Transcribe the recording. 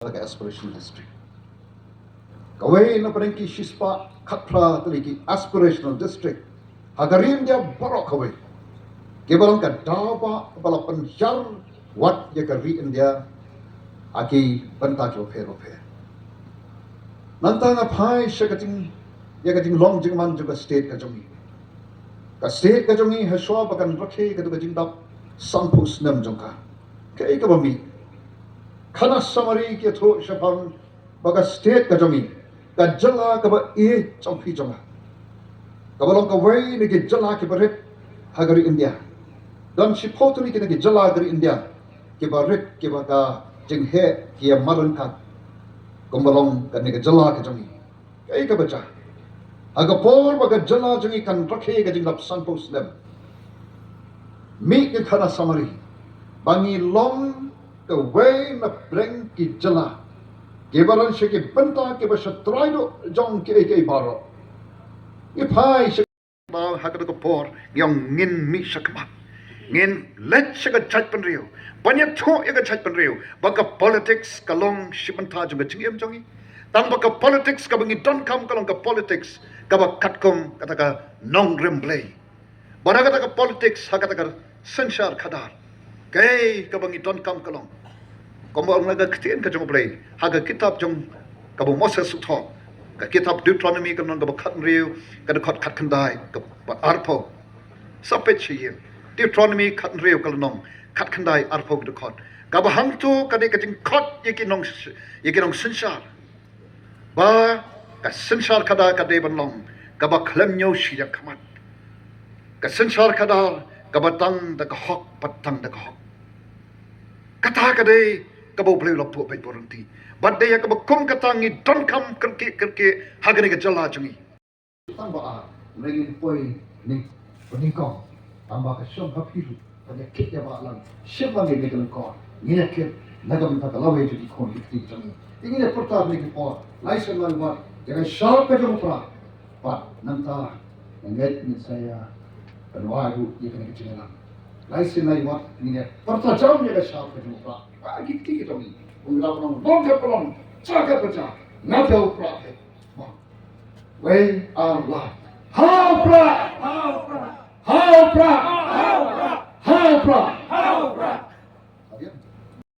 like aspirational district. Kawai na parengki shispa khatra taliki aspirational district. Hagarin dia borok kawai. Kebalang ka dawa bala penjar wat ya kari India aki banta jo phero phe. Nanta nga phai shakating ya kating long jingman juga state ka jongi. Ka state ka jongi haswa bakan rakhe ka jing dap sampus nam jongka. Kai ka bami. Khana samari ke tho shapang baga state ka jongi. Ka jala ka ba e chongphi jonga. Ka balong ka wai ni ke jala ke barit hagari India. Dan si foto ni ke jala hagari India. Ke barit ke baga jing he ke maran ka. Kumbalong ka ni ke jala ke jongi. Kai ka baca. Aga por baga jala jongi kan rakhe ka jing lap sampus nam. Mi ke khana samari. Bangi long the way na bring ki jala. Kebaran se ke banta ke basa traido jong ke baro. Ipai se ba hakado ko por yang ngin mi sakma. Ngin let se ka chat pen rio. Banyak tho ye ka chat pen rio. Baka politics kalong sibanta jong chingem jongi. Tang baka politics ka bangi don kam kalong ka politics ka ba katkom kata ka nong remblay. Bara kata ka politics hakata ka sensar khadar. Kay ka bangi don kam kalong. Kamu orang naga ketian kajong play, haga kitab jong kamu Moses utho, ka kitab Deuteronomy kamu kamu kat riu, kamu kat kendai, kamu arpo, sampai cium Deuteronomy kat riu kamu nong kat kendai arpo kamu kat, kamu hangtu kamu kajing kat yekinong sensar, ba ka sensar kada kadai banong, kamu klemnyo siap kamat, ka sensar kada kamu tang dak hok patang dak hok, kata kadai kabo boleh lapu baik berhenti. Badai kabo kum katangi don kam kerke hagani ke jala jungi. Tambah ah, mereka poi ni peningkong tambah ke syom hapiru pada kit ya balang syom lagi ni kelengkor ni kit nagam tak lawe jadi kon ikti jungi. Ingin pertama ni por laisen lawan jangan syarap ke jumpa. Pak nanta nget ni saya berwaru ia kena kecilan. Laisen lawan ini pertama jam dia syarap ke jumpa. Agi kita ni, ungkap orang, bongkar pelong, cakap pecah, ngapel prophet. We are live. How proud, how proud, how proud, how proud, how proud, how proud.